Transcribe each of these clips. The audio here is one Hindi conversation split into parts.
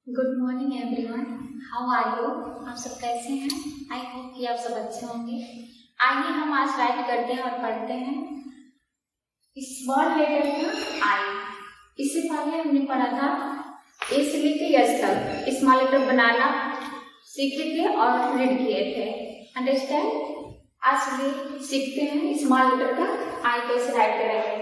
Good morning everyone, how are you? आप सब कैसे हैं? आई होप कि आप सब अच्छे होंगे। आइए हम आज राइट करते हैं और पढ़ते हैं स्मॉल लेटर का आई। इससे पहले हमने पढ़ा था ए से लेके एस तक स्मॉल लेटर बनाना सीखे थे और रीड किए थे। अंडरस्टैंड? आज चलिए सीखते हैं स्मॉल लेटर का आई कैसे राइट करेंगे।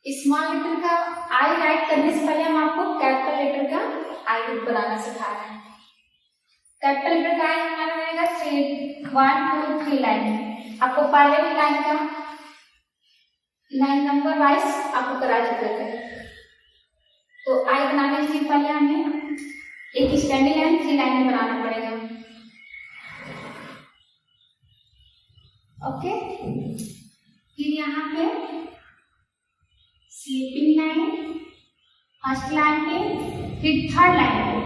स्मॉल लेटर का आई राइट करने से पहले हम आपको कैपिटल लेटर का आई बनाना सिखा रहे हैं। कैपिटल लेटर का आई हमारा रहेगा 1 2 3 लाइन। आपको पहले भी लाइन का लाइन नंबर वाइज आपको करा चुके थे। तो आई बनाने से पहले हमें एक स्टैंडिंग लाइन 3 लाइन में बनाना पड़ेगा। ओके, फिर यहाँ पे स्लीपिंग लाइन फर्स्ट लाइन पे, फिर थर्ड लाइन पे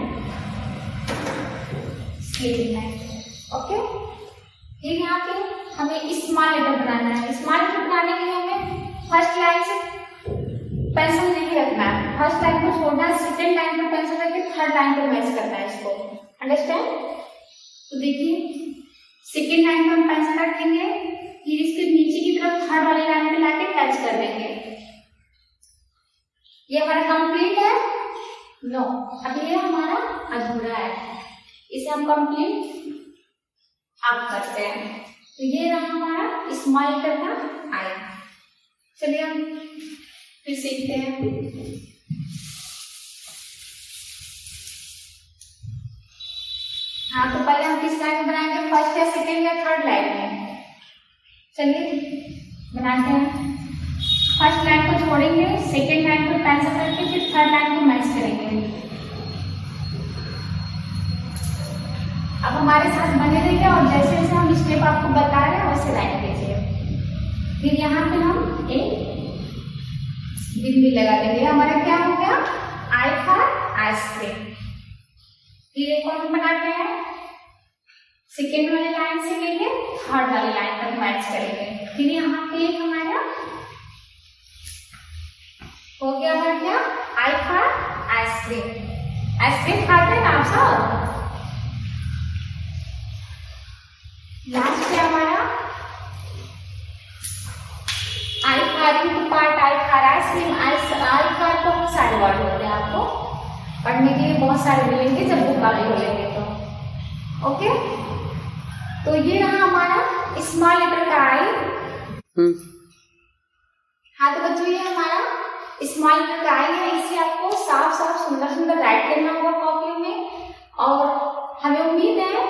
स्लीपिंग लाइन। ओके, फिर यहाँ पे हमें स्मॉल लेटर बनाना है। स्मॉल लेटर बनाने के लिए हमें फर्स्ट लाइन से पेंसिल नहीं रखना है, फर्स्ट लाइन को छोड़ना है, सेकेंड लाइन पर पेंसिल रख के थर्ड लाइन पर मैच करना है इसको। अंडरस्टैंड? तो देखिए सेकेंड लाइन पर हम पेंसिल रखेंगे, फिर इसके नीचे की तरफ थर्ड वाली लाइन पे लाके टच कर देंगे। ये हमारा कंप्लीट है? नो, अभी ये हमारा अधूरा है, इसे हम कंप्लीट आप करते हैं। तो ये रहा हमारा स्मॉल लेटर का आई। चलिए हम फिर सीखते हैं। हाँ, तो पहले हम किस लाइन में बनाएंगे? फर्स्ट या सेकेंड या थर्ड लाइन में। चलिए बनाते हैं। फर्स्ट लाइन को छोड़ेंगे, सेकेंड लाइन को पेंसिल करके फिर थर्ड लाइन को मैच करेंगे। अब हमारे साथ बने रहिए और जैसे जैसे हम स्टेप आपको बता रहे हैं वैसे राइट कीजिए। फिर यहाँ पे हम एक बिंदी लगा देंगे। हमारा क्या हो गया? आई फॉर आइसक्रीम। फिर एक और बनाते हैं, सेकेंड वाली लाइन से लेके थर्ड वाली लाइन तक मैच करेंगे। फिर यहाँ पे एक हमारा हो गया हमारा क्या? आई फॉर आइसक्रीम। आइसक्रीम खाते हैं आप सब? लास्ट में हमारा I for part, I for ice cream, I for बहुत सारे वर्ड होते हैं, आपको पढ़ने के लिए बहुत सारे मिलेंगे जब बुक वाले बोलेंगे तो। ओके, तो ये रहा हमारा स्मॉल लेटर का आई। हाँ, तो बच्चों ये हमारा स्मॉल लेटर का आई है। इसे आपको साफ साफ सुंदर सुंदर राइट करना होगा कॉपी में, और हमें उम्मीद है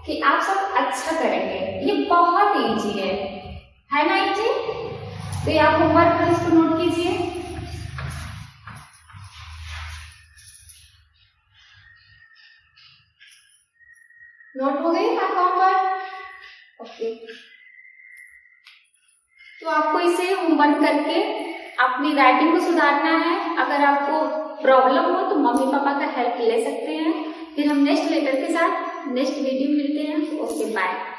कि आप सब अच्छा करेंगे। ये बहुत इजी है ना इजी? तो ये आप होमवर्क पर इसको नोट कीजिए। नोट हो गई आपका होमवर्क? ओके, तो आपको इसे होमवर्क करके अपनी राइटिंग को सुधारना है। अगर आपको प्रॉब्लम हो तो मम्मी पापा का हेल्प ले सकते हैं। फिर हम नेक्स्ट लेटर के साथ नेक्स्ट वीडियो मिलते हैं। Okay, bye.